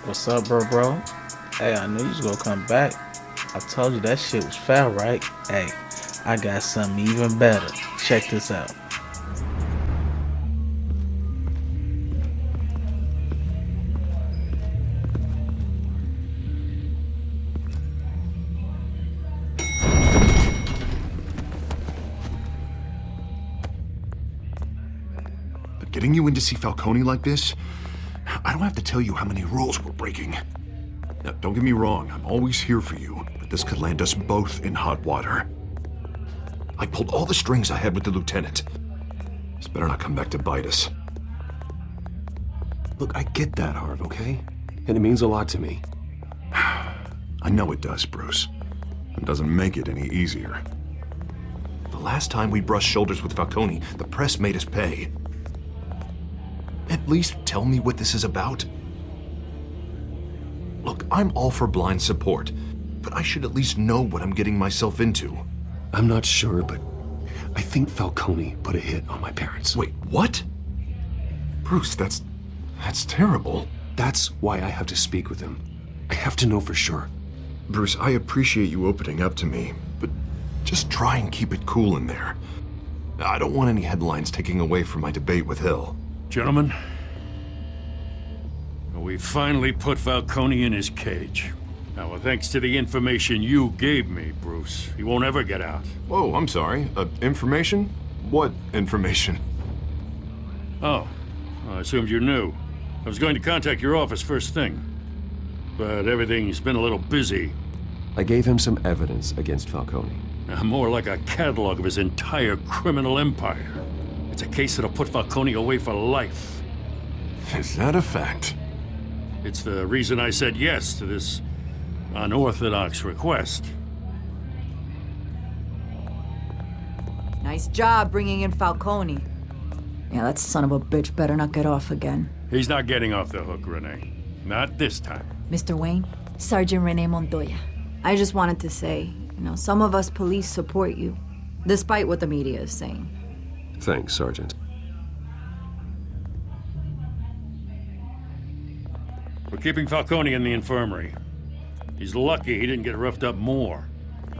What's up, bro? Hey, I knew you was gonna come back. I told you that shit was foul, right? Hey, I got something even better. Check this out. But getting you in to see Falcone like this, I don't have to tell you how many rules we're breaking. Now, don't get me wrong, I'm always here for you, but this could land us both in hot water. I pulled all the strings I had with the lieutenant. This better not come back to bite us. Look, I get that, Harv, okay? And it means a lot to me. I know it does, Bruce. It doesn't make it any easier. The last time we brushed shoulders with Falcone, the press made us pay. At least tell me what this is about. Look, I'm all for blind support, but I should at least know what I'm getting myself into. I'm not sure, but I think Falcone put a hit on my parents. Wait, what? Bruce, that's terrible. That's why I have to speak with him. I have to know for sure. Bruce, I appreciate you opening up to me, but just try and keep it cool in there. I don't want any headlines taking away from my debate with Hill. Gentlemen, we finally put Falcone in his cage. Now, thanks to the information you gave me, Bruce, he won't ever get out. Whoa, I'm sorry. Information? What information? Oh, I assumed you knew. I was going to contact your office first thing, but everything's been a little busy. I gave him some evidence against Falcone. More like a catalog of his entire criminal empire. It's a case that'll put Falcone away for life. Is that a fact? It's the reason I said yes to this unorthodox request. Nice job bringing in Falcone. Yeah, that son of a bitch better not get off again. He's not getting off the hook, Renee. Not this time. Mr. Wayne, Sergeant Renee Montoya. I just wanted to say, some of us police support you, despite what the media is saying. Thanks, Sergeant. We're keeping Falcone in the infirmary. He's lucky he didn't get roughed up more.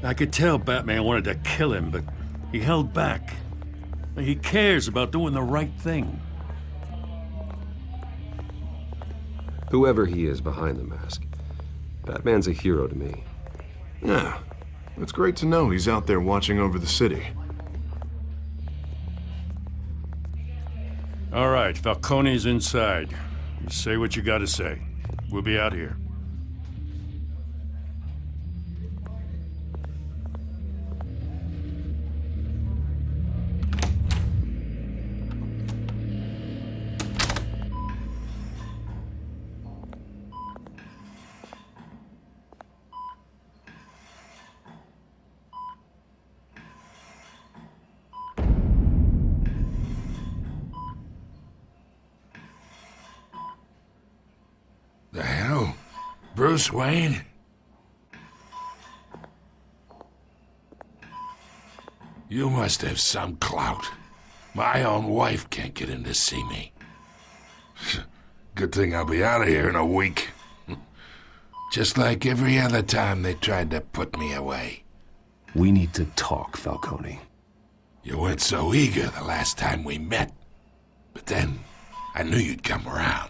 I could tell Batman wanted to kill him, but he held back. He cares about doing the right thing. Whoever he is behind the mask, Batman's a hero to me. Yeah, it's great to know he's out there watching over the city. All right, Falcone's inside. You say what you gotta say. We'll be out here. The hell? Bruce Wayne? You must have some clout. My own wife can't get in to see me. Good thing I'll be out of here in a week. Just like every other time they tried to put me away. We need to talk, Falcone. You weren't so eager the last time we met. But then, I knew you'd come around.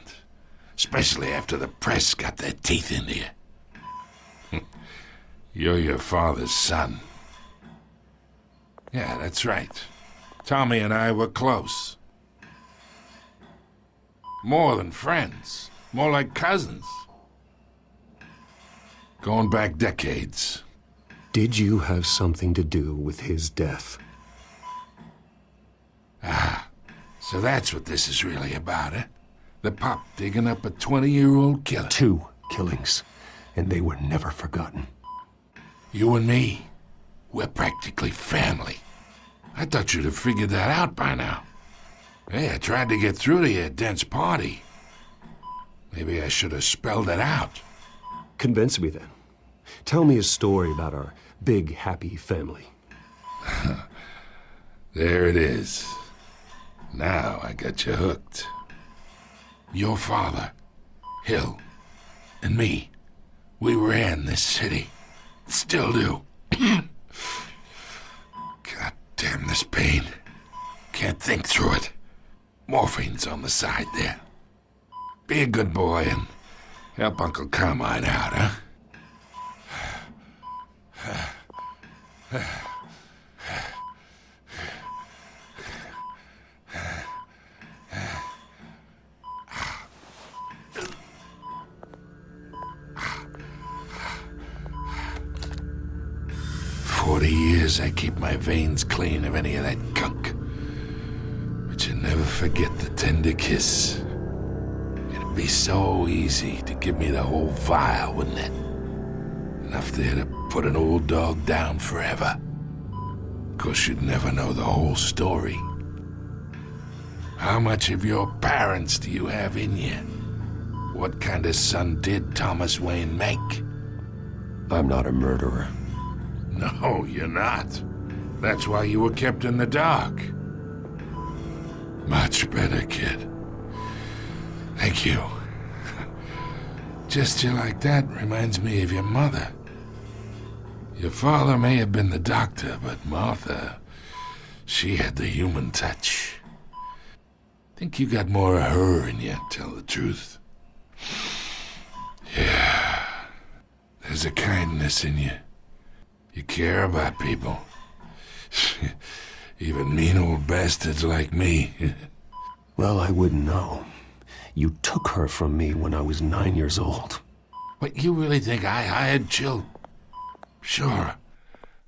Especially after the press got their teeth into you. You're your father's son. Yeah, that's right. Tommy and I were close. More than friends. More like cousins. Going back decades. Did you have something to do with his death? Ah, so that's what this is really about, eh? The pop digging up a 20-year-old killer. 2 killings, and they were never forgotten. You and me, we're practically family. I thought you'd have figured that out by now. Hey, I tried to get through to your dense party. Maybe I should have spelled it out. Convince me then. Tell me a story about our big, happy family. There it is. Now I got you hooked. Your father, Hill, and me, we ran this city. Still do. God damn this pain. Can't think through it. Morphine's on the side there. Be a good boy and help Uncle Carmine out, huh? 40 years I keep my veins clean of any of that gunk. But you never forget the tender kiss. It'd be so easy to give me the whole vial, wouldn't it? Enough there to put an old dog down forever. Of course, you'd never know the whole story. How much of your parents do you have in you? What kind of son did Thomas Wayne make? I'm not a murderer. No, you're not. That's why you were kept in the dark. Much better, kid. Thank you. Gesture like that reminds me of your mother. Your father may have been the doctor, but Martha, she had the human touch. Think you got more of her in you, tell the truth. Yeah. There's a kindness in you. You care about people. Even mean old bastards like me. Well, I wouldn't know. You took her from me when I was 9 years old. What, you really think I hired Chill? Sure.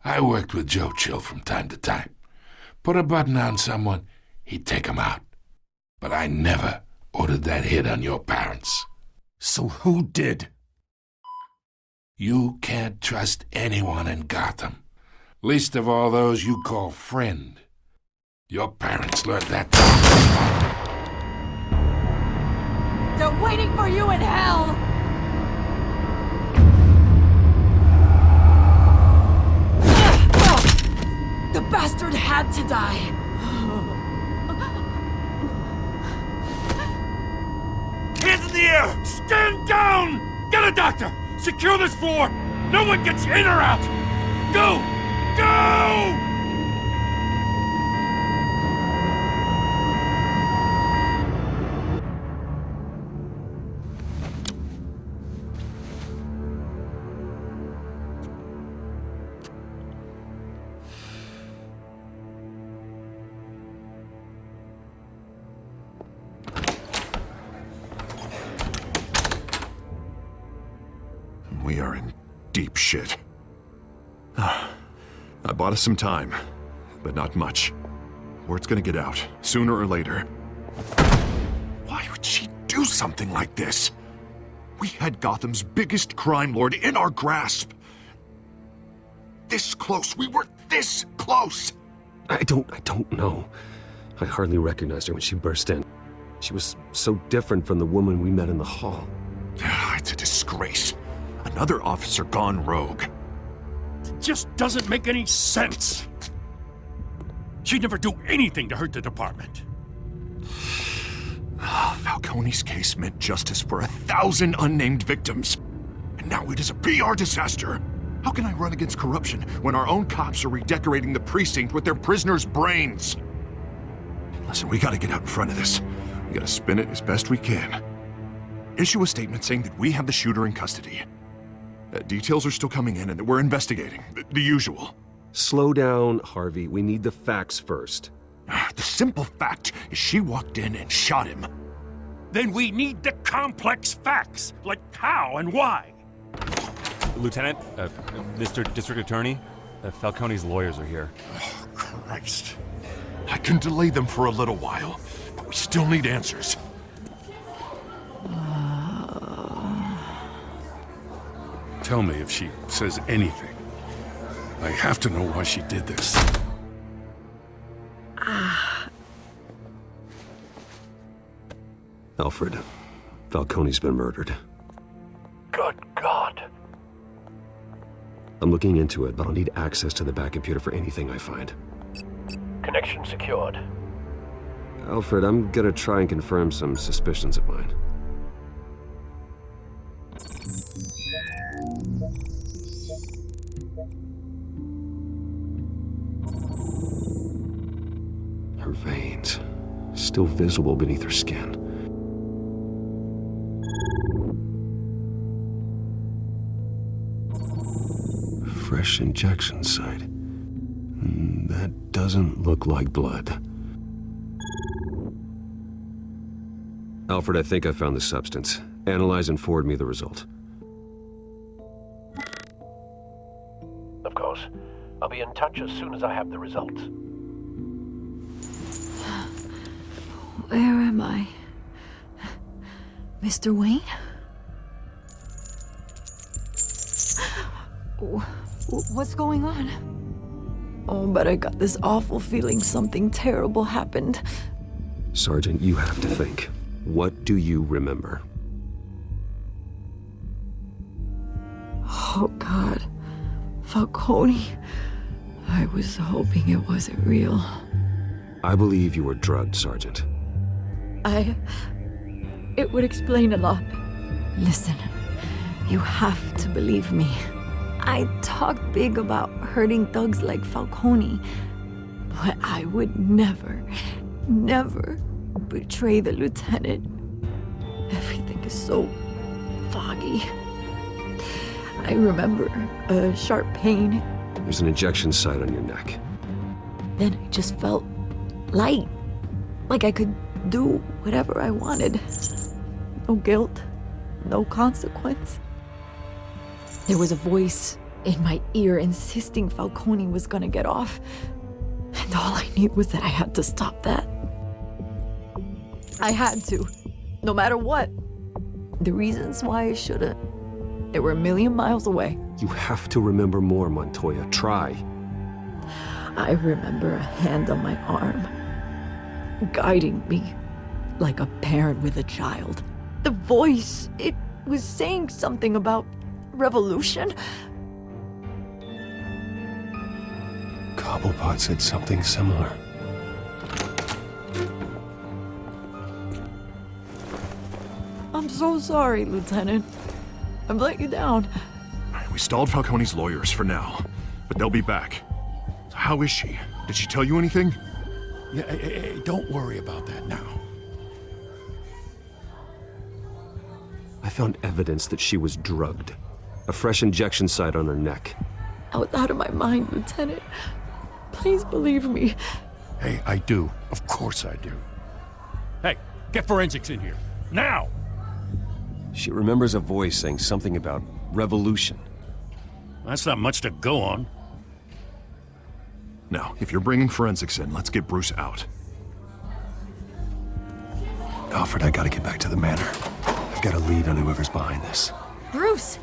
I worked with Joe Chill from time to time. Put a button on someone, he'd take 'em out. But I never ordered that hit on your parents. So who did? You can't trust anyone in Gotham. Least of all those you call friend. Your parents learned that. They're waiting for you in hell! The bastard had to die. Hands in the air! Stand down! Get a doctor! Secure this floor! No one gets in or out! Go! Go! We are in deep shit. I bought us some time, but not much. Word's gonna get out, sooner or later. Why would she do something like this? We had Gotham's biggest crime lord in our grasp. This close, we were this close! I don't know. I hardly recognized her when she burst in. She was so different from the woman we met in the hall. It's a disgrace. Another officer gone rogue. It just doesn't make any sense. She'd never do anything to hurt the department. Falcone's case meant justice for 1,000 unnamed victims. And now it is a PR disaster. How can I run against corruption when our own cops are redecorating the precinct with their prisoners' brains? Listen, we gotta get out in front of this. We gotta spin it as best we can. Issue a statement saying that we have the shooter in custody. Details are still coming in and that we're investigating. The usual. Slow down, Harvey. We need the facts first. The simple fact is she walked in and shot him. Then we need the complex facts, like how and why. Lieutenant, Mr. District Attorney, Falcone's lawyers are here. Oh, Christ. I can delay them for a little while, but we still need answers. Tell me if she says anything. I have to know why she did this. Alfred, Falcone's been murdered. Good God. I'm looking into it, but I'll need access to the back computer for anything I find. Connection secured. Alfred, I'm gonna try and confirm some suspicions of mine. Her veins, still visible beneath her skin. Fresh injection site. That doesn't look like blood. Alfred, I think I found the substance. Analyze and forward me the result. Of course. I'll be in touch as soon as I have the results. Where am I? Mr. Wayne? What's going on? Oh, but I got this awful feeling something terrible happened. Sergeant, you have to think. What do you remember? Oh, God. Falcone. I was hoping it wasn't real. I believe you were drugged, Sergeant. It would explain a lot. Listen, you have to believe me. I talk big about hurting thugs like Falcone, but I would never betray the lieutenant. Everything is so foggy. I remember a sharp pain. There's an injection site on your neck. Then I just felt light, like I could do whatever I wanted. No guilt, no consequence. There was a voice in my ear insisting Falcone was gonna get off. And all I knew was that I had to stop that. I had to, no matter what. The reasons why I shouldn't, they were a million miles away. You have to remember more, Montoya. Try. I remember a hand on my arm, guiding me like a parent with a child. The voice, it was saying something about revolution. Cobblepot said something similar. I'm so sorry, Lieutenant. I've let you down. We stalled Falcone's lawyers for now, but they'll be back. So how is she? Did she tell you anything? Yeah, hey, don't worry about that now. I found evidence that she was drugged. A fresh injection site on her neck. I was out of my mind, Lieutenant. Please believe me. Hey, I do. Of course I do. Hey, get forensics in here. Now! She remembers a voice saying something about revolution. That's not much to go on. Now, if you're bringing forensics in, let's get Bruce out. Alfred, I gotta get back to the manor. I've got a lead on whoever's behind this. Bruce!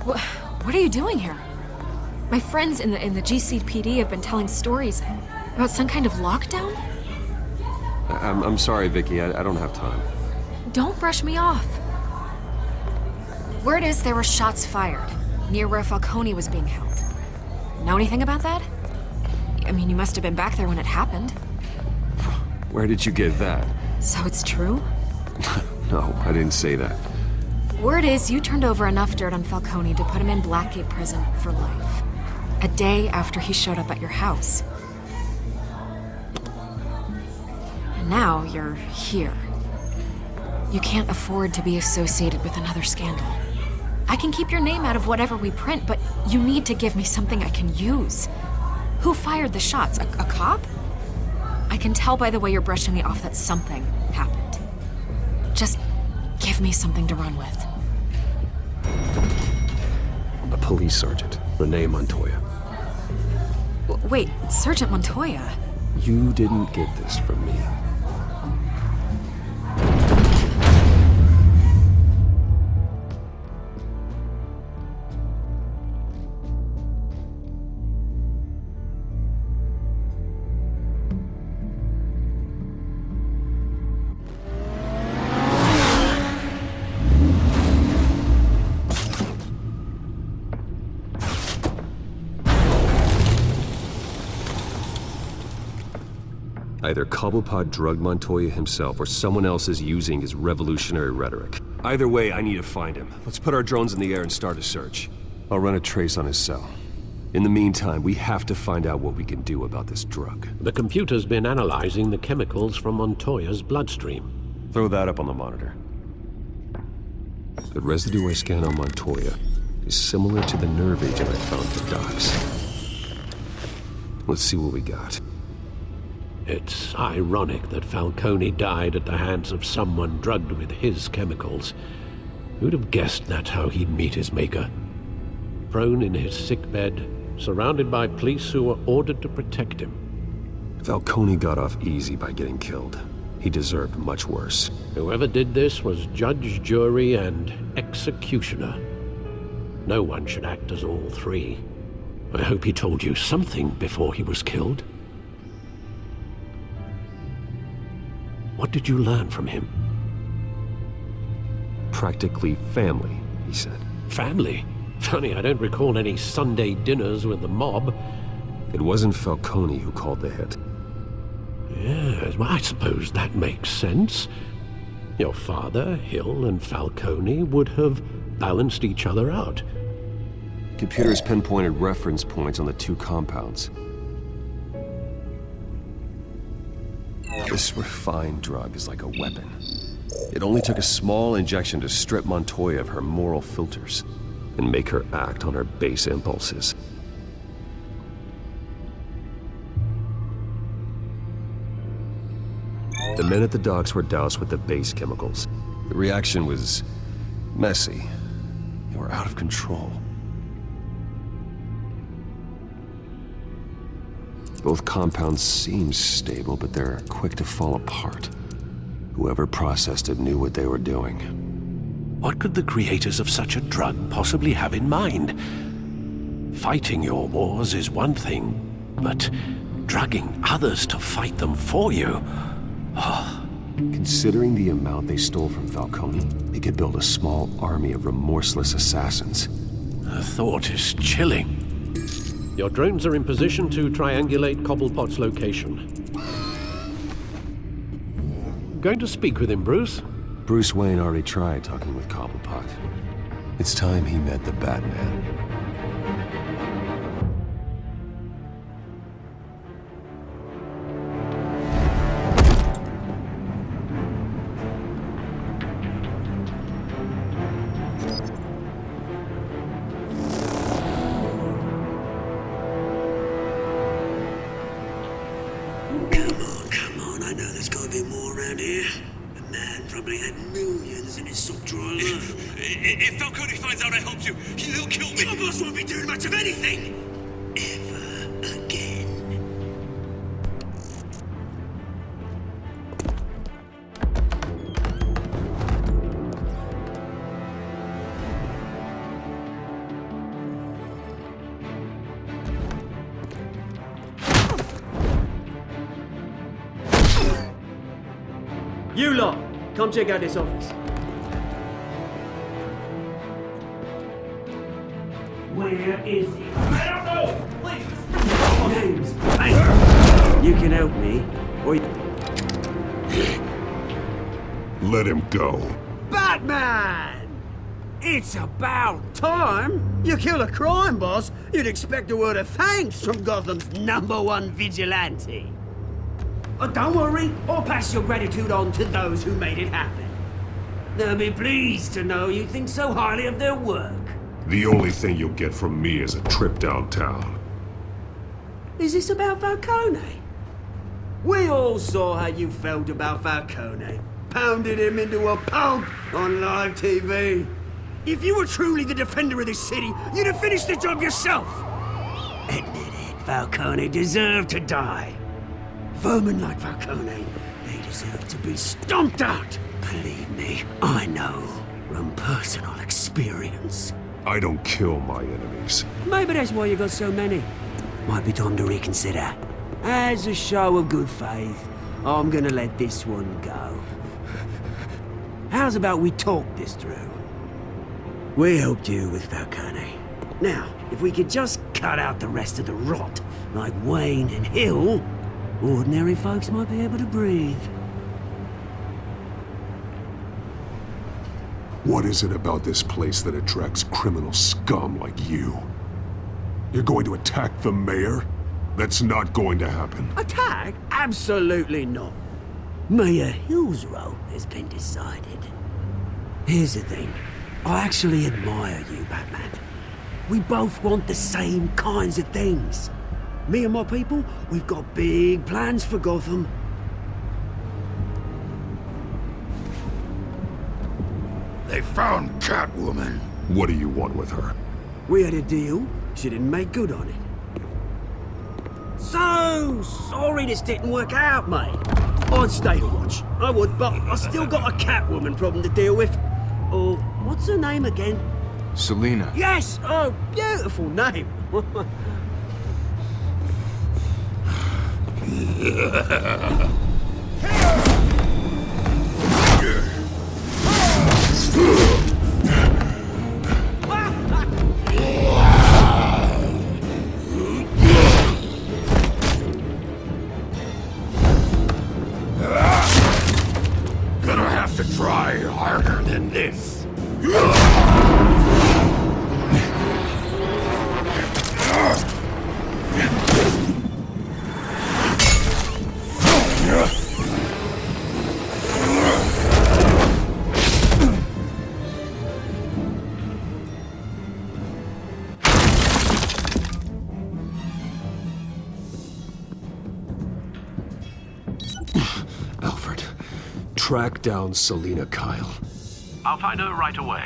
What are you doing here? My friends in the GCPD have been telling stories about some kind of lockdown? I'm sorry, Vicky. I don't have time. Don't brush me off. Word is there were shots fired near where Falcone was being held. Know anything about that? I mean, you must have been back there when it happened. Where did you get that? So it's true? No, I didn't say that. Word is you turned over enough dirt on Falcone to put him in Blackgate Prison for life. A day after he showed up at your house. And now you're here. You can't afford to be associated with another scandal. I can keep your name out of whatever we print, but you need to give me something I can use. Who fired the shots? A cop? I can tell by the way you're brushing me off that something happened. Just give me something to run with. A police sergeant, Renee Montoya. Wait, Sergeant Montoya? You didn't get this from me. Either Cobblepot drugged Montoya himself, or someone else is using his revolutionary rhetoric. Either way, I need to find him. Let's put our drones in the air and start a search. I'll run a trace on his cell. In the meantime, we have to find out what we can do about this drug. The computer's been analyzing the chemicals from Montoya's bloodstream. Throw that up on the monitor. The residue I scanned on Montoya is similar to the nerve agent I found at the docks. Let's see what we got. It's ironic that Falcone died at the hands of someone drugged with his chemicals. Who'd have guessed that's how he'd meet his maker? Prone in his sickbed, surrounded by police who were ordered to protect him. Falcone got off easy by getting killed. He deserved much worse. Whoever did this was judge, jury, and executioner. No one should act as all three. I hope he told you something before he was killed. What did you learn from him? Practically family, he said. Family? Funny, I don't recall any Sunday dinners with the mob. It wasn't Falcone who called the hit. Yes, well, I suppose that makes sense. Your father, Hill, and Falcone would have balanced each other out. Computers pinpointed reference points on the two compounds. This refined drug is like a weapon. It only took a small injection to strip Montoya of her moral filters and make her act on her base impulses. The men at the docks were doused with the base chemicals. The reaction was messy. They were out of control. Both compounds seem stable, but they're quick to fall apart. Whoever processed it knew what they were doing. What could the creators of such a drug possibly have in mind? Fighting your wars is one thing, but drugging others to fight them for you? Considering the amount they stole from Falcone, they could build a small army of remorseless assassins. The thought is chilling. Your drones are in position to triangulate Cobblepot's location. Going to speak with him, Bruce? Bruce Wayne already tried talking with Cobblepot. It's time he met the Batman. Come on, I know there's gotta be more around here. The man probably had millions in his sock drawer alone. If Falcone finds out I helped you, he'll kill me. Your boss won't be doing much of anything! Ever again. You lot, come check out this office. Where is he? I don't know! Please! Names. Hey, you can help me, or you... Let him go. Batman! It's about time! You kill a crime boss, you'd expect a word of thanks from Gotham's #1 vigilante. Don't worry, I'll pass your gratitude on to those who made it happen. They'll be pleased to know you think so highly of their work. The only thing you'll get from me is a trip downtown. Is this about Falcone? We all saw how you felt about Falcone. Pounded him into a pulp on live TV. If you were truly the defender of this city, you'd have finished the job yourself. Admit it, Falcone deserved to die. Vermin like Falcone, they deserve to be stomped out. Believe me, I know from personal experience. I don't kill my enemies. Maybe that's why you got so many. Might be time to reconsider. As a show of good faith, I'm gonna let this one go. How's about we talk this through? We helped you with Falcone. Now, if we could just cut out the rest of the rot, like Wayne and Hill, ordinary folks might be able to breathe. What is it about this place that attracts criminal scum like you? You're going to attack the mayor? That's not going to happen. Attack? Absolutely not. Mayor Hill's role has been decided. Here's the thing. I actually admire you, Batman. We both want the same kinds of things. Me and my people, we've got big plans for Gotham. They found Catwoman. What do you want with her? We had a deal. She didn't make good on it. So sorry this didn't work out, mate. I'd stay to watch. I would, but I still got a Catwoman problem to deal with. Oh, what's her name again? Selina. Yes! Oh, beautiful name. Gonna have to try harder than this. Alfred, track down Selina Kyle. I'll find her right away.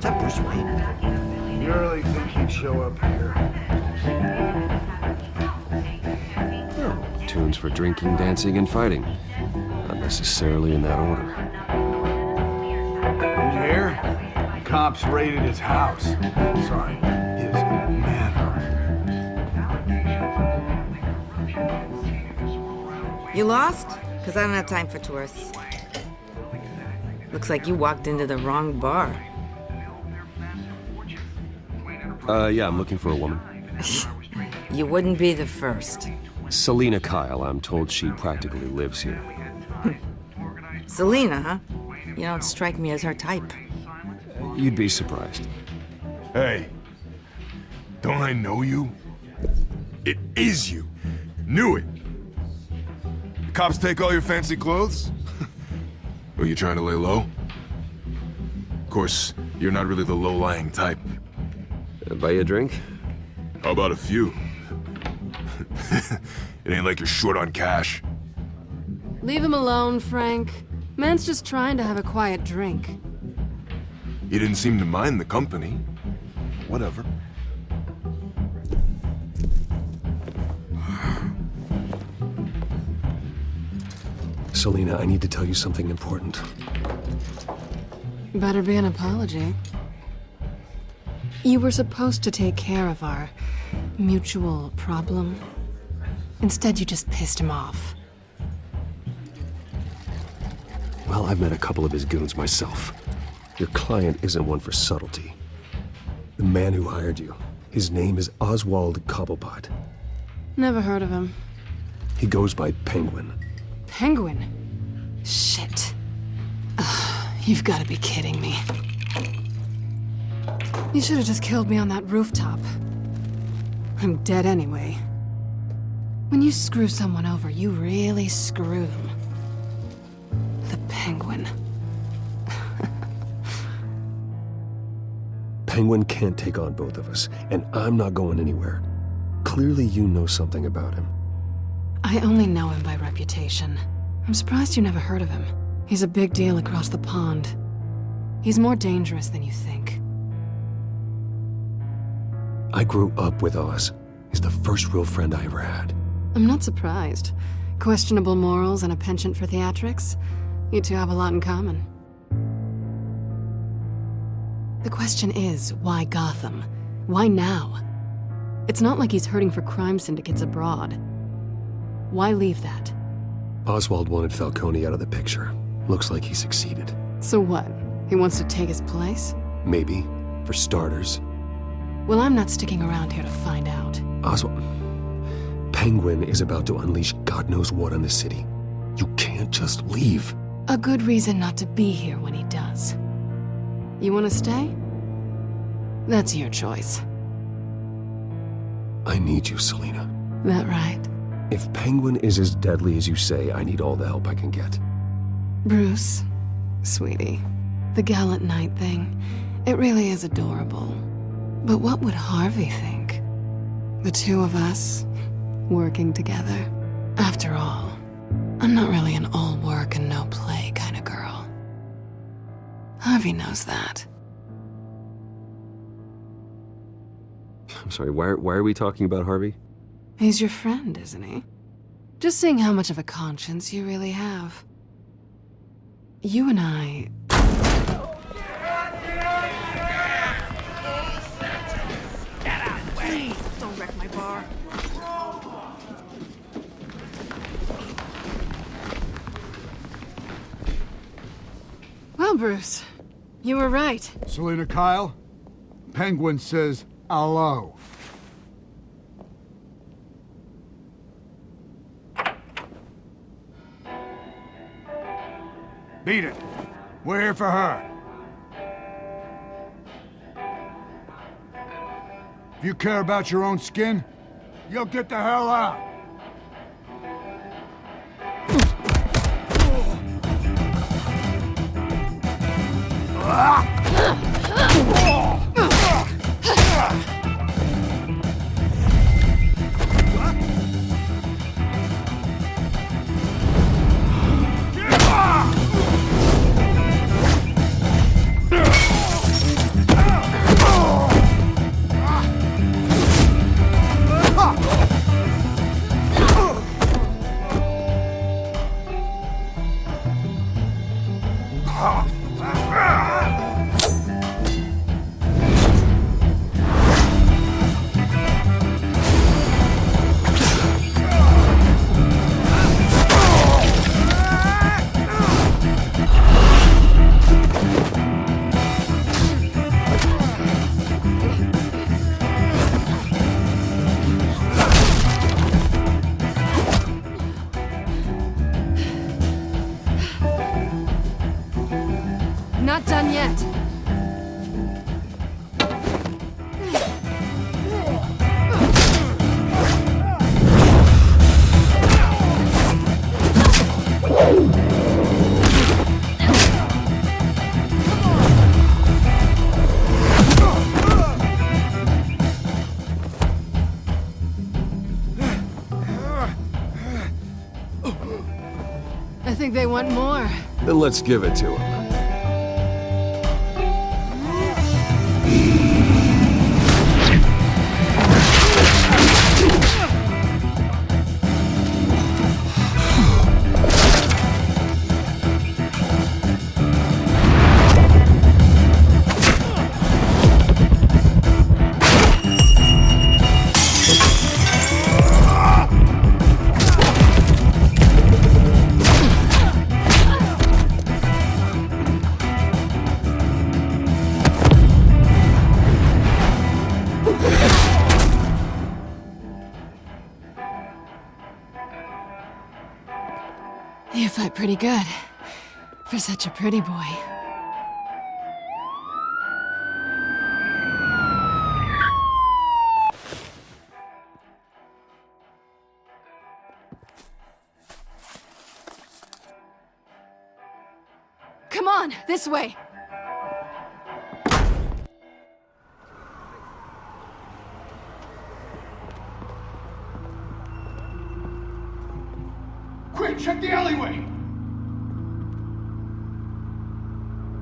Temper's sweet. You really think he'd show up here? Tunes for drinking, dancing, and fighting. Not necessarily in that order. Did you hear? Cops raided his house. Sorry, his manor. You lost? Because I don't have time for tourists. Looks like you walked into the wrong bar. Yeah, I'm looking for a woman. You wouldn't be the first. Selina Kyle, I'm told she practically lives here. Selina, huh? You don't strike me as her type. You'd be surprised. Hey, don't I know you? It is you. Knew it. The cops take all your fancy clothes? Were you trying to lay low? Of course, you're not really the low-lying type. Buy you a drink? How about a few? It ain't like you're short on cash. Leave him alone, Frank. Man's just trying to have a quiet drink. He didn't seem to mind the company. Whatever. Selina, I need to tell you something important. Better be an apology. You were supposed to take care of our mutual problem. Instead, you just pissed him off. Well, I've met a couple of his goons myself. Your client isn't one for subtlety. The man who hired you, his name is Oswald Cobblepot. Never heard of him. He goes by Penguin. Penguin? Shit. Ugh, you've got to be kidding me. You should have just killed me on that rooftop. I'm dead anyway. When you screw someone over, you really screw them. The Penguin. Penguin can't take on both of us, and I'm not going anywhere. Clearly you know something about him. I only know him by reputation. I'm surprised you never heard of him. He's a big deal across the pond. He's more dangerous than you think. I grew up with Oz. He's the first real friend I ever had. I'm not surprised. Questionable morals and a penchant for theatrics. You two have a lot in common. The question is, why Gotham? Why now? It's not like he's hurting for crime syndicates abroad. Why leave that? Oswald wanted Falcone out of the picture. Looks like he succeeded. So what? He wants to take his place? Maybe, for starters. Well, I'm not sticking around here to find out. Oswald... Penguin is about to unleash God knows what on the city. You can't just leave. A good reason not to be here when he does. You want to stay? That's your choice. I need you, Selina. That right? If Penguin is as deadly as you say, I need all the help I can get. Bruce, sweetie, the gallant knight thing, it really is adorable. But what would Harvey think? The two of us, working together. After all, I'm not really an all work and no play kind of girl. Harvey knows that. I'm sorry, why are we talking about Harvey? He's your friend, isn't he? Just seeing how much of a conscience you really have. You and I... Please, don't wreck my bar. Well, Bruce, you were right. Selina Kyle, Penguin says hello. Beat it. We're here for her. If you care about your own skin, you'll get the hell out. Not done yet. I think they want more. Then let's give it to him. You fight pretty good. For such a pretty boy. Come on, this way! Check the alleyway!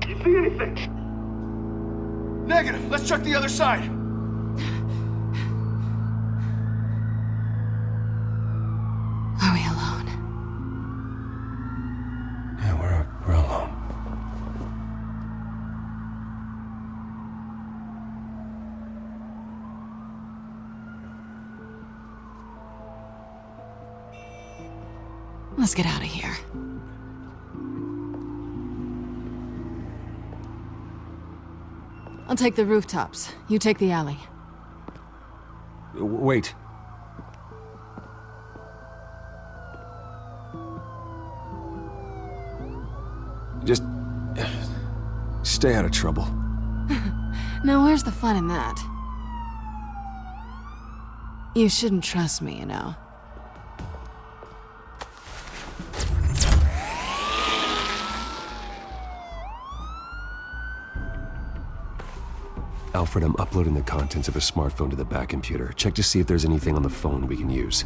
You see anything? Negative. Let's check the other side. Are we alone? Yeah, we're alone. Let's get out of here. I'll take the rooftops. You take the alley. Wait. Just stay out of trouble. Now, where's the fun in that? You shouldn't trust me, you know. Alfred, I'm uploading the contents of a smartphone to the back computer. Check to see if there's anything on the phone we can use.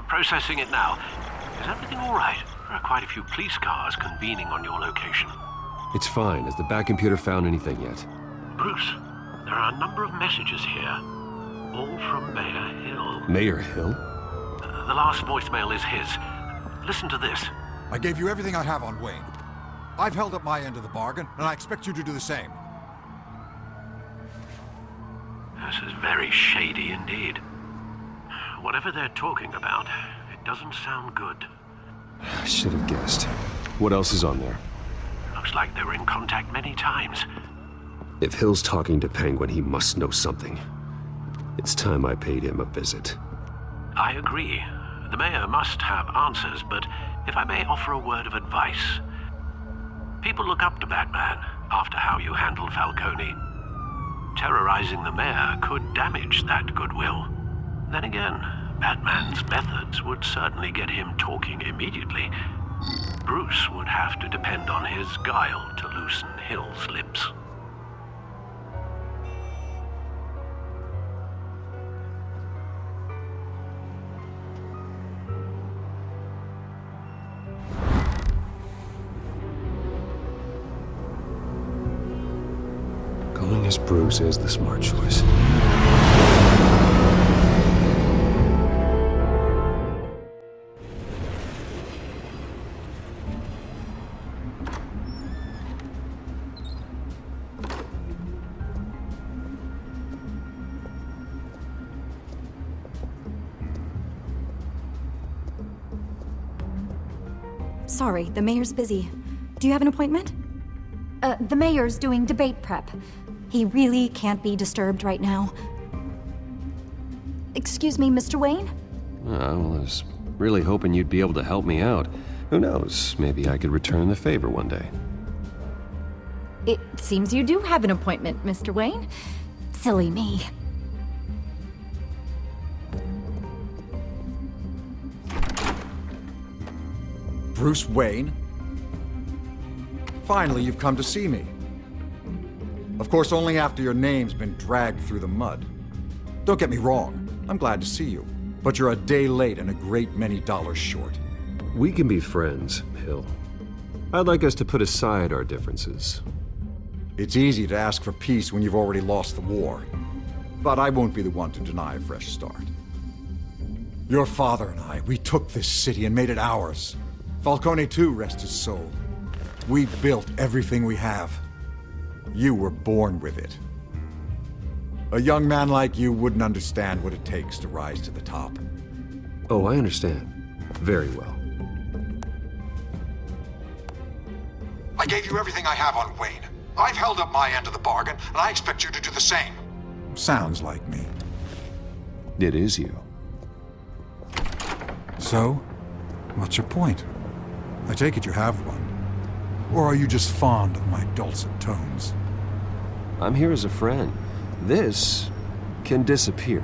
Processing it now. Is everything all right? There are quite a few police cars convening on your location. It's fine. Has the back computer found anything yet? Bruce, there are a number of messages here. All from Mayor Hill. Mayor Hill? The last voicemail is his. Listen to this. I gave you everything I have on Wayne. I've held up my end of the bargain, and I expect you to do the same. This is very shady indeed. Whatever they're talking about, it doesn't sound good. I should have guessed. What else is on there? Looks like they were in contact many times. If Hill's talking to Penguin, he must know something. It's time I paid him a visit. I agree. The mayor must have answers, but if I may offer a word of advice. People look up to Batman after how you handled Falcone. Terrorizing the mayor could damage that goodwill. Then again, Batman's methods would certainly get him talking immediately. Bruce would have to depend on his guile to loosen Hill's lips. Going as Bruce is the smart choice. Sorry, the mayor's busy. Do you have an appointment? The mayor's doing debate prep. He really can't be disturbed right now. Excuse me, Mr. Wayne? Well, I was really hoping you'd be able to help me out. Who knows, maybe I could return the favor one day. It seems you do have an appointment, Mr. Wayne. Silly me. Bruce Wayne? Finally, you've come to see me. Of course, only after your name's been dragged through the mud. Don't get me wrong, I'm glad to see you. But you're a day late and a great many dollars short. We can be friends, Hill. I'd like us to put aside our differences. It's easy to ask for peace when you've already lost the war. But I won't be the one to deny a fresh start. Your father and I, we took this city and made it ours. Falcone too, rest his soul. We built everything we have. You were born with it. A young man like you wouldn't understand what it takes to rise to the top. Oh, I understand. Very well. I gave you everything I have on Wayne. I've held up my end of the bargain, and I expect you to do the same. Sounds like me. It is you. So, what's your point? I take it you have one. Or are you just fond of my dulcet tones? I'm here as a friend. This can disappear.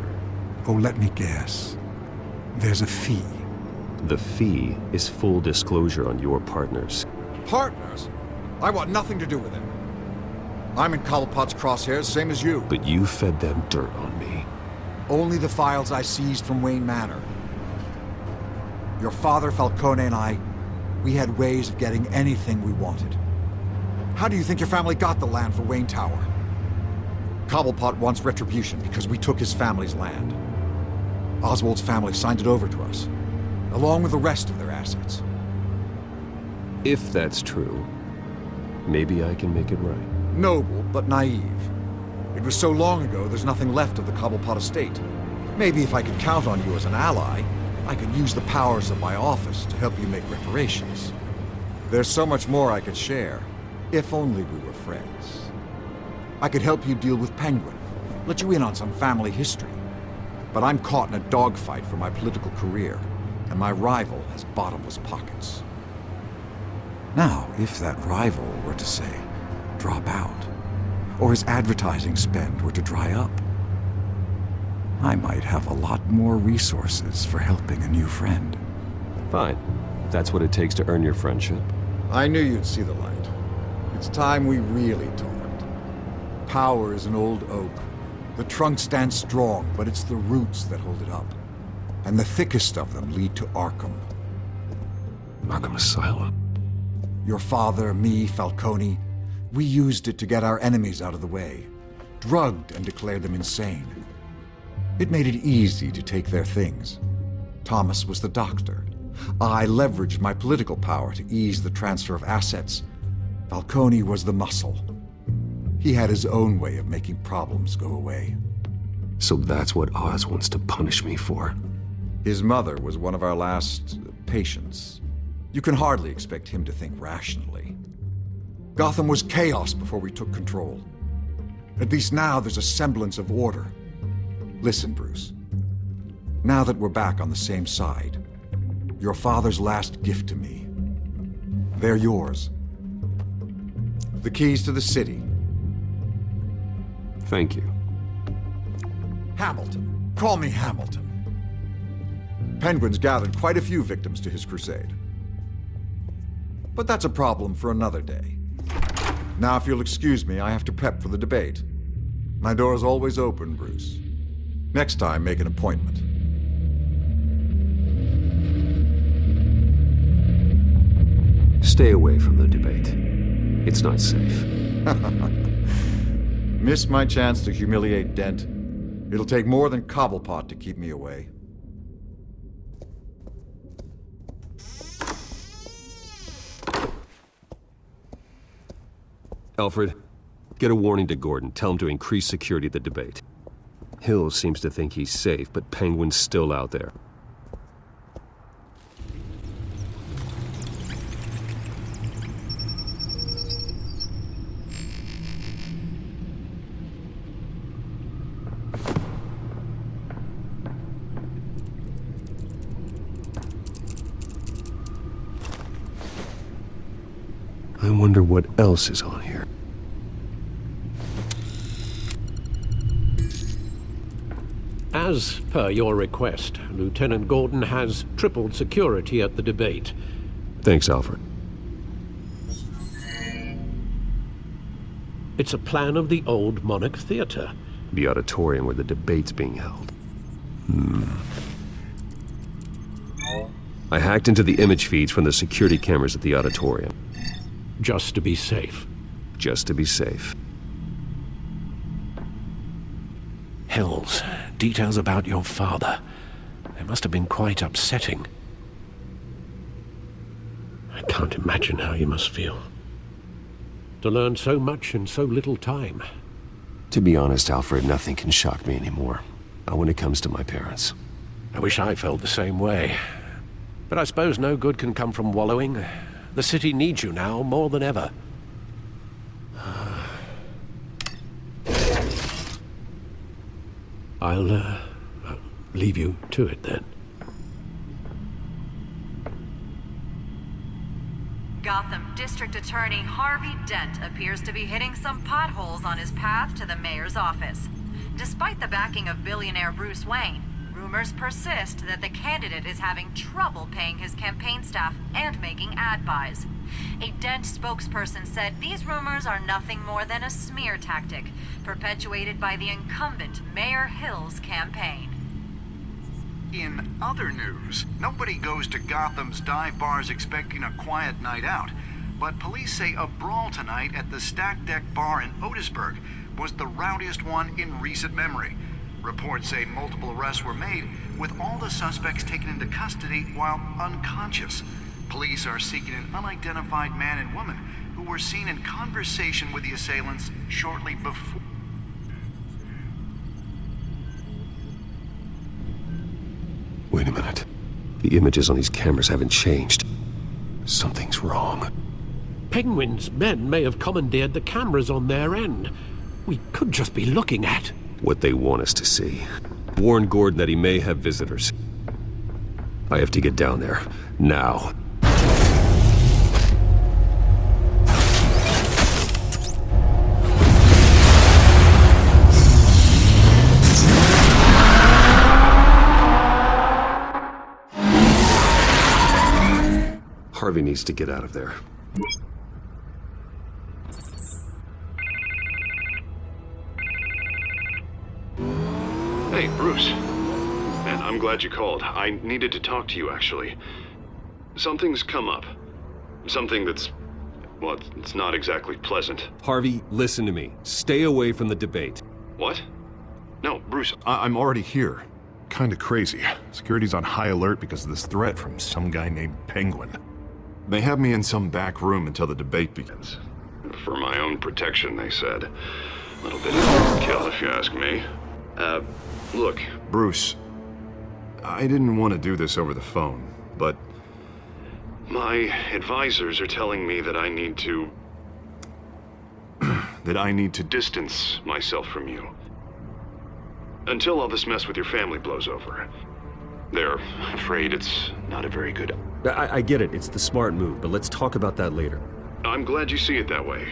Oh, let me guess. There's a fee. The fee is full disclosure on your partners. Partners? I want nothing to do with it. I'm in Cobblepot's crosshairs, same as you. But you fed them dirt on me. Only the files I seized from Wayne Manor. Your father, Falcone, and I, we had ways of getting anything we wanted. How do you think your family got the land for Wayne Tower? Cobblepot wants retribution because we took his family's land. Oswald's family signed it over to us, along with the rest of their assets. If that's true, maybe I can make it right. Noble, but naive. It was so long ago, there's nothing left of the Cobblepot estate. Maybe if I could count on you as an ally, I could use the powers of my office to help you make reparations. There's so much more I could share, if only we were friends. I could help you deal with Penguin, let you in on some family history. But I'm caught in a dogfight for my political career, and my rival has bottomless pockets. Now, if that rival were to say, drop out, or his advertising spend were to dry up, I might have a lot more resources for helping a new friend. Fine. That's what it takes to earn your friendship. I knew you'd see the light. It's time we really talked. Power is an old oak. The trunk stands strong, but it's the roots that hold it up. And the thickest of them lead to Arkham. Arkham Asylum? Your father, me, Falcone, we used it to get our enemies out of the way. Drugged and declared them insane. It made it easy to take their things. Thomas was the doctor. I leveraged my political power to ease the transfer of assets. Falcone was the muscle. He had his own way of making problems go away. So that's what Oz wants to punish me for. His mother was one of our last patients. You can hardly expect him to think rationally. Gotham was chaos before we took control. At least now there's a semblance of order. Listen, Bruce. Now that we're back on the same side, your father's last gift to me, they're yours. The keys to the city. Thank you. Hamilton. Call me Hamilton. Penguin's gathered quite a few victims to his crusade. But that's a problem for another day. Now, if you'll excuse me, I have to prep for the debate. My door is always open, Bruce. Next time, make an appointment. Stay away from the debate. It's not safe. Miss my chance to humiliate Dent. It'll take more than Cobblepot to keep me away. Alfred, get a warning to Gordon. Tell him to increase security at the debate. Hill seems to think he's safe, but Penguin's still out there. I wonder what else is on here. As per your request, Lieutenant Gordon has tripled security at the debate. Thanks, Alfred. It's a plan of the old Monarch Theater. The auditorium where the debate's being held. I hacked into the image feeds from the security cameras at the auditorium. Just to be safe. Just to be safe. Hills, details about your father. They must have been quite upsetting. I can't imagine how you must feel. To learn so much in so little time. To be honest, Alfred, nothing can shock me anymore. Not when it comes to my parents. I wish I felt the same way. But I suppose no good can come from wallowing. The city needs you now more than ever. I'll leave you to it then. Gotham District Attorney Harvey Dent appears to be hitting some potholes on his path to the mayor's office. Despite the backing of billionaire Bruce Wayne, rumors rumors persist that the candidate is having trouble paying his campaign staff and making ad buys. A Dent spokesperson said these rumors are nothing more than a smear tactic perpetuated by the incumbent Mayor Hill's campaign. In other news, nobody goes to Gotham's dive bars expecting a quiet night out, but police say a brawl tonight at the Stack Deck Bar in Otisburg was the rowdiest one in recent memory. Reports say multiple arrests were made, with all the suspects taken into custody while unconscious. Police are seeking an unidentified man and woman who were seen in conversation with the assailants shortly before. Wait a minute. The images on these cameras haven't changed. Something's wrong. Penguin's men may have commandeered the cameras on their end. We could just be looking at what they want us to see. Warn Gordon that he may have visitors. I have to get down there. Now. Harvey needs to get out of there. Hey, Bruce. Man, I'm glad you called. I needed to talk to you, actually. Something's come up. Something that's... well, it's not exactly pleasant. Harvey, listen to me. Stay away from the debate. What? No, Bruce. I'm already here. Kinda crazy. Security's on high alert because of this threat from some guy named Penguin. They have me in some back room until the debate begins. For my own protection, they said. A little bit of overkill, if you ask me. Look. Bruce, I didn't want to do this over the phone, but... my advisors are telling me that I need to... that I need to distance myself from you. Until all this mess with your family blows over. They're afraid it's not a very good... I get it. It's the smart move, but let's talk about that later. I'm glad you see it that way.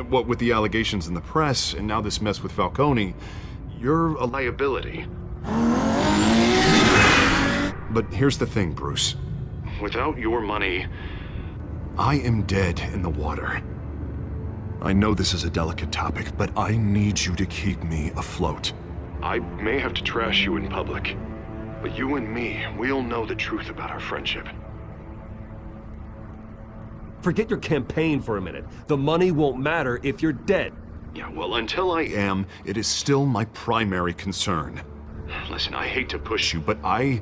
What with the allegations in the press, and now this mess with Falcone, you're a liability. But here's the thing, Bruce. Without your money... I am dead in the water. I know this is a delicate topic, but I need you to keep me afloat. I may have to trash you in public, but you and me, we'll know the truth about our friendship. Forget your campaign for a minute. The money won't matter if you're dead. Yeah, well, until I am, it is still my primary concern. Listen, I hate to push you, but I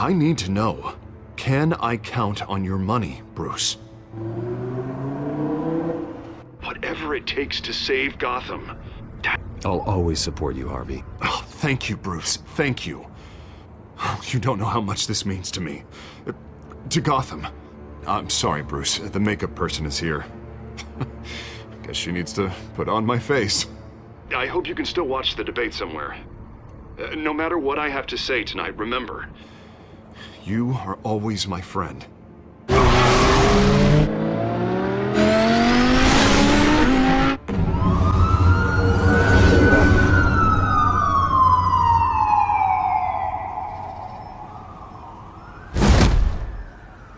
need to know. Can I count on your money, Bruce? Whatever it takes to save Gotham. I'll always support you, Harvey. Oh, thank you, Bruce. Thank you. You don't know how much this means to me. To Gotham. I'm sorry, Bruce. The makeup person is here. Guess she needs to put on my face. I hope you can still watch the debate somewhere. No matter what I have to say tonight, remember. You are always my friend.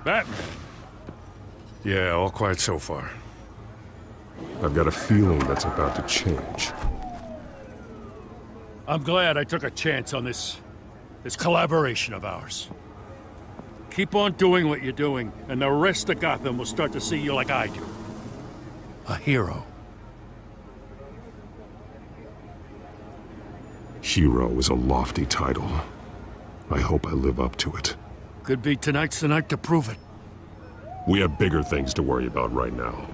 Batman. Yeah, all quiet so far. I've got a feeling that's about to change. I'm glad I took a chance on this collaboration of ours. Keep on doing what you're doing, and the rest of Gotham will start to see you like I do. A hero. Hero is a lofty title. I hope I live up to it. Could be tonight's the night to prove it. We have bigger things to worry about right now.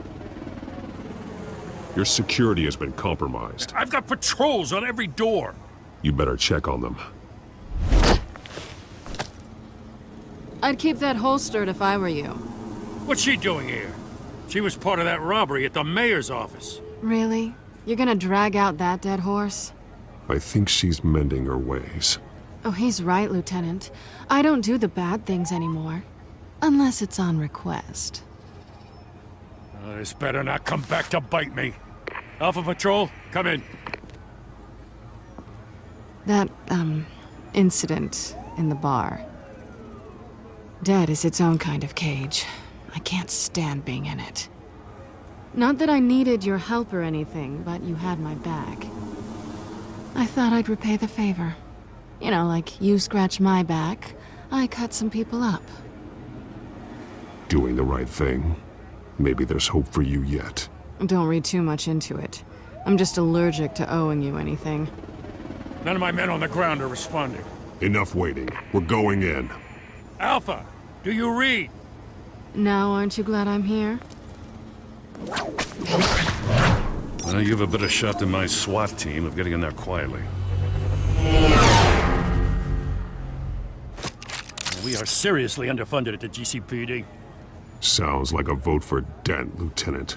Your security has been compromised. I've got patrols on every door. You better check on them. I'd keep that holstered if I were you. What's she doing here? She was part of that robbery at the mayor's office. Really? You're gonna drag out that dead horse? I think she's mending her ways. Oh, he's right, Lieutenant. I don't do the bad things anymore. Unless it's on request. This better not come back to bite me. Alpha Patrol, come in. That, incident in the bar. Dead is its own kind of cage. I can't stand being in it. Not that I needed your help or anything, but you had my back. I thought I'd repay the favor. You know, like you scratch my back, I cut some people up. Doing the right thing. Maybe there's hope for you yet. Don't read too much into it. I'm just allergic to owing you anything. None of my men on the ground are responding. Enough waiting. We're going in. Alpha, do you read? Now aren't you glad I'm here? Well, you have a better shot than my SWAT team of getting in there quietly. We are seriously underfunded at the GCPD. Sounds like a vote for Dent, Lieutenant.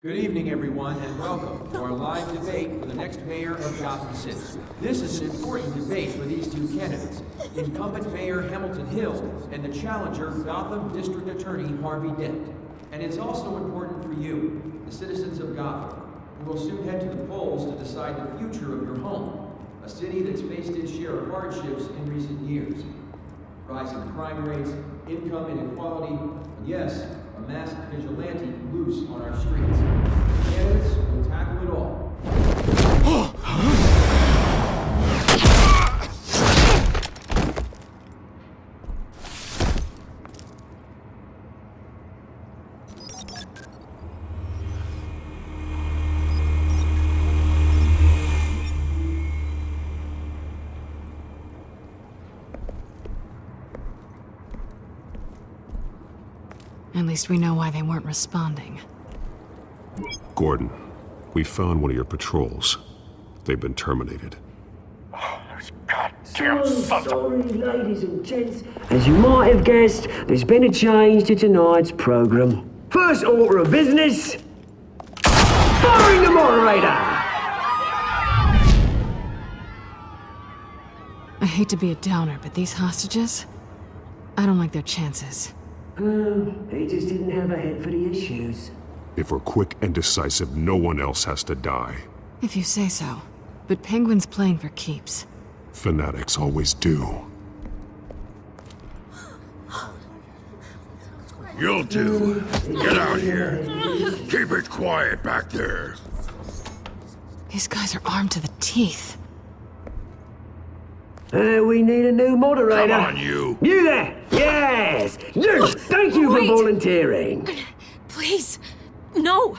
Good evening, everyone, and welcome to our live debate for the next mayor of Gotham City. This is an important debate for these two candidates, incumbent Mayor Hamilton Hill and the challenger Gotham District Attorney Harvey Dent. And it's also important for you, the citizens of Gotham, who will soon head to the polls to decide the future of your home, a city that's faced its share of hardships in recent years. Rising crime rates, income inequality, and yes, a masked vigilante loose on our streets. The candidates will tackle it all. At least we know why they weren't responding. Gordon, we found one of your patrols. They've been terminated. So sorry, ladies and gents. As you might have guessed, there's been a change to tonight's program. First order of business, firing the moderator! I hate to be a downer, but these hostages, I don't like their chances. He just didn't have a head for the issues. If we're quick and decisive, no one else has to die. If you say so. But Penguin's playing for keeps. Fanatics always do. You'll do. Get out here. Keep it quiet back there. These guys are armed to the teeth. We need a new moderator. Come on, you. You there! Yes! You! Thank you for volunteering. Please, no.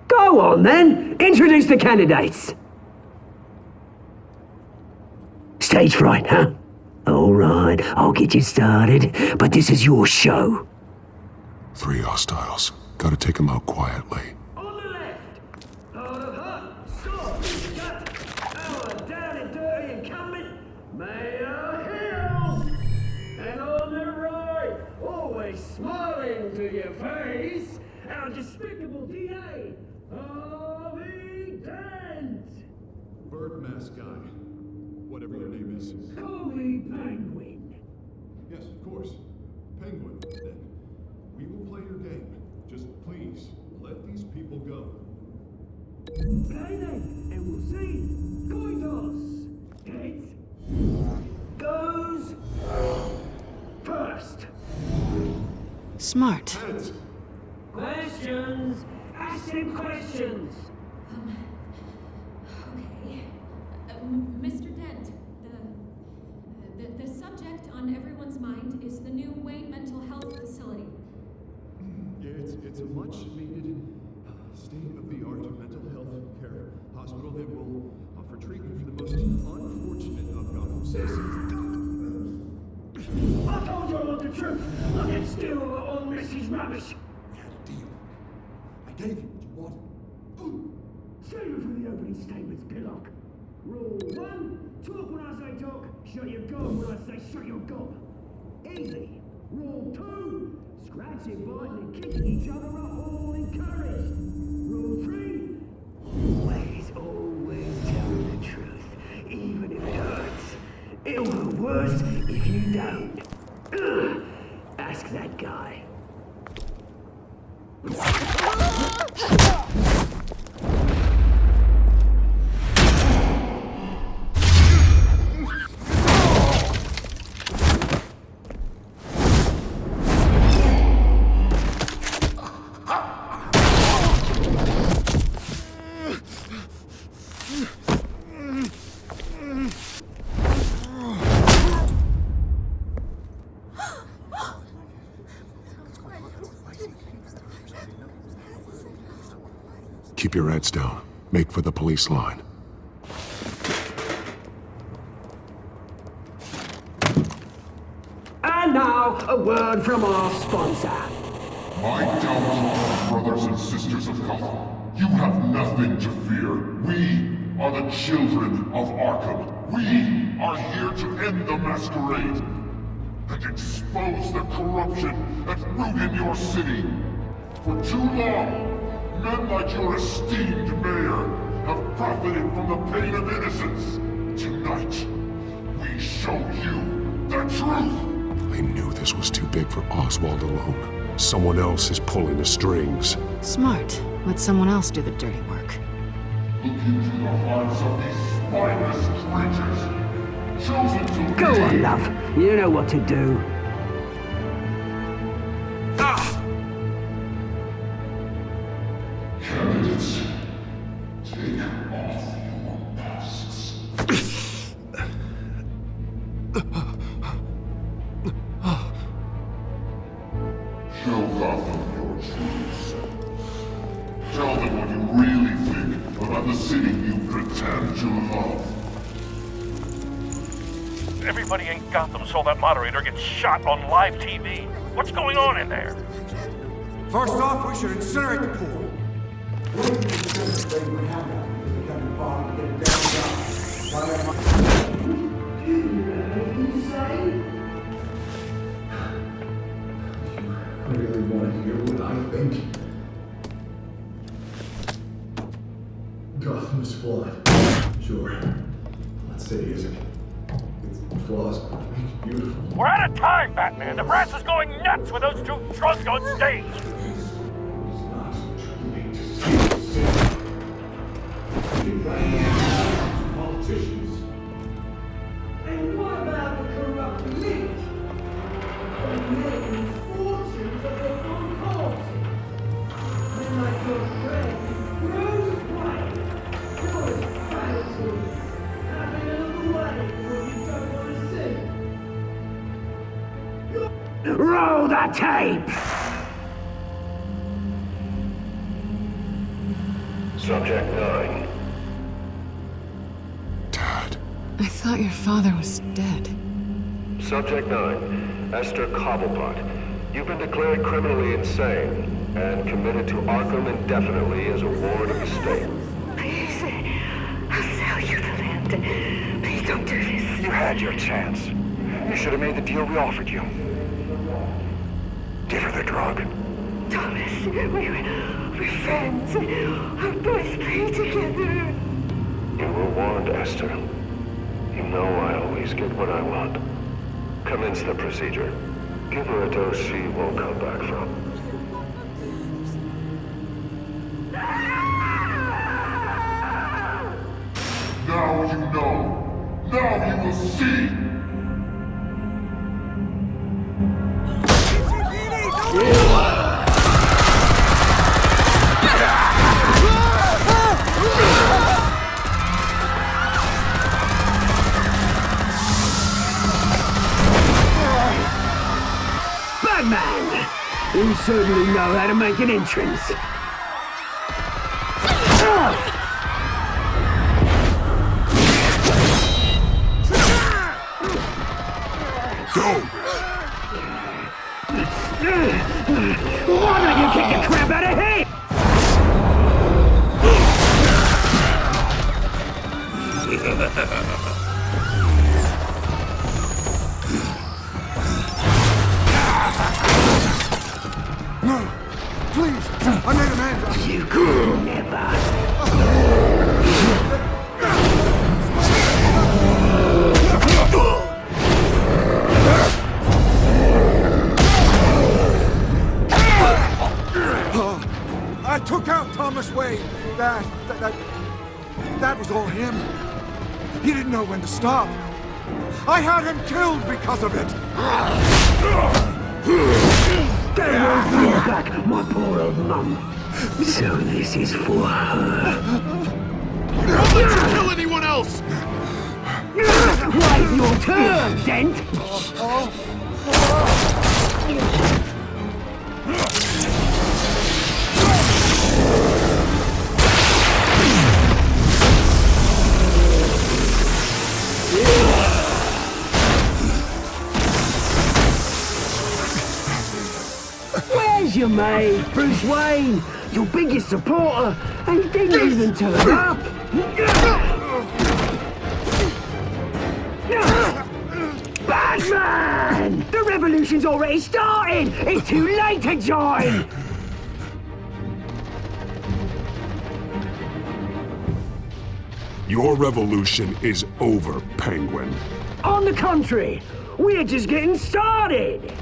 Go on, then. Introduce the candidates. Stage fright, huh? All right, I'll get you started, but this is your show. 3 hostiles. Gotta take them out quietly. On the left, hard of heart, sword, gut, our down and dirty incumbent, Mayor Hill. And on the right, always smiling to your face, our despicable DA, Harvey Dent. Bird mask guy. Whatever your name is. Call me Penguin. Yes, of course. Penguin, then. We will play your game. Just please, let these people go. Play then, and we'll see. Coin toss. Heads. Goes. First. Smart. Heads. Questions. Ask them questions. Okay. Mr. Dent, the subject on everyone's mind is the new Wayne Mental Health Facility. Yeah, it's a much-needed, state-of-the-art mental health care hospital that will offer treatment for the most unfortunate of Gotham citizens. I told you all the truth. I can still all Missy's rubbish. We had a deal. I gave you what you wanted. Save it for the opening statements, Pillock. Rule 1, talk when I say talk, shut your gob when I say shut your gob. Easy. Rule 2, scratching, biting and kicking each other are all encouraged. Rule 3, always tell the truth, even if it hurts. It'll go worse if you don't. Ask that guy. Keep your heads down. Make for the police line. And now, a word from our sponsor. My downtrodden brothers and sisters of Gotham, you have nothing to fear. We are the children of Arkham. We are here to end the masquerade and expose the corruption that rooted your city. For too long, men like your esteemed mayor have profited from the pain of innocence. Tonight, we show you the truth. I knew this was too big for Oswald alone. Someone else is pulling the strings. Smart. Let someone else do the dirty work. Look into the hearts of these spineless creatures, chosen to Go lead. on, love. You know what to do. Candidates, take off your masks. Show Gotham your true self. Tell them what you really think about the city you pretend to love. Everybody in Gotham saw that moderator get shot on live TV. What's going on in there? First off, we should incinerate the pool. I really want to hear what I think. Gotham is flawed. Sure. That city isn't. Its flaws make it beautiful. We're out of time, Batman. The brass is going nuts with those two drunks on stage. Politicians. And what about the corrupt elite? They're making fortunes of their own causes. And like your friend, Bruce Wayne, you're a fantasy. Having a little wedding where you don't want to see. Roll the tape! Subject 9. I thought your father was dead. Subject 9. Esther Cobblepot. You've been declared criminally insane and committed to Arkham indefinitely as a ward of the state. Please, I'll sell you the land. Please don't do this. You had your chance. You should have made the deal we offered you. Give her the drug. Thomas, we're friends. Our boys play together. You were warned, Esther. You know I always get what I want. Commence the procedure. Give her a dose she won't come back from. Now you know. Now you will see. Batman! You certainly know how to make an entrance. Go! Why don't you kick the crap out of him? No! Please! I made a man! You could never! I took out Thomas Wayne. That was all him. He didn't know when to stop. I had him killed because of it. They won't bring back my poor old mum. So this is for her. Don't let you kill anyone else! Wait your turn, Dent! you made, Bruce Wayne, your biggest supporter, and he didn't even turn up. Batman! The revolution's already started! It's too late to join! Your revolution is over, Penguin. On the contrary, we're just getting started!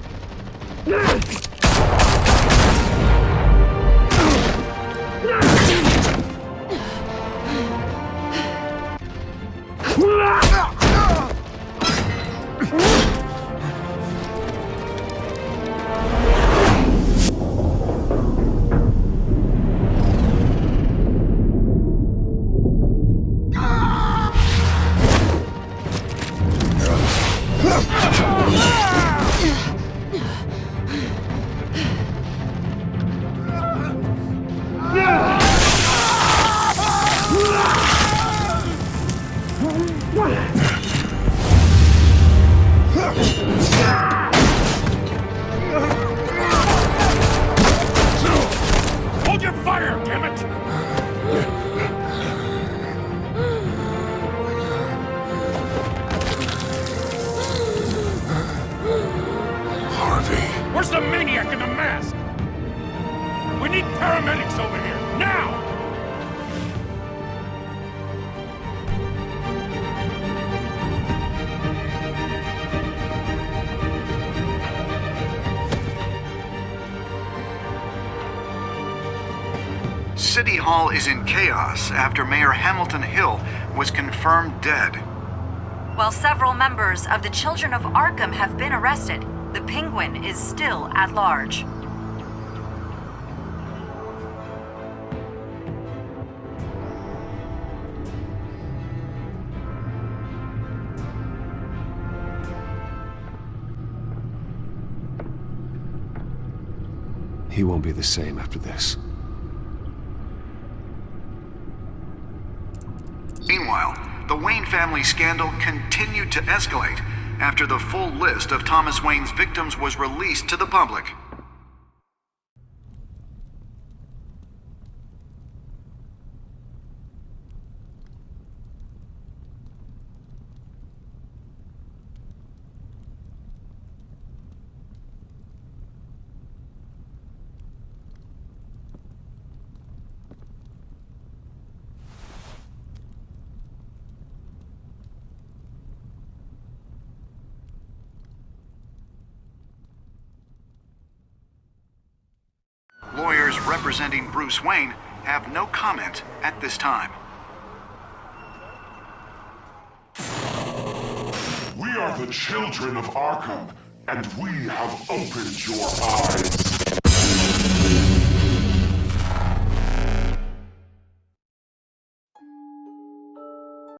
Hold your fire, damn it! Harvey. Where's the maniac in the mask? We need paramedics over here, now! City Hall is in chaos after Mayor Hamilton Hill was confirmed dead. While several members of the Children of Arkham have been arrested, the Penguin is still at large. He won't be the same after this. Meanwhile, the Wayne family scandal continued to escalate after the full list of Thomas Wayne's victims was released to the public. Lawyers representing Bruce Wayne have no comment at this time. We are the children of Arkham, and we have opened your eyes.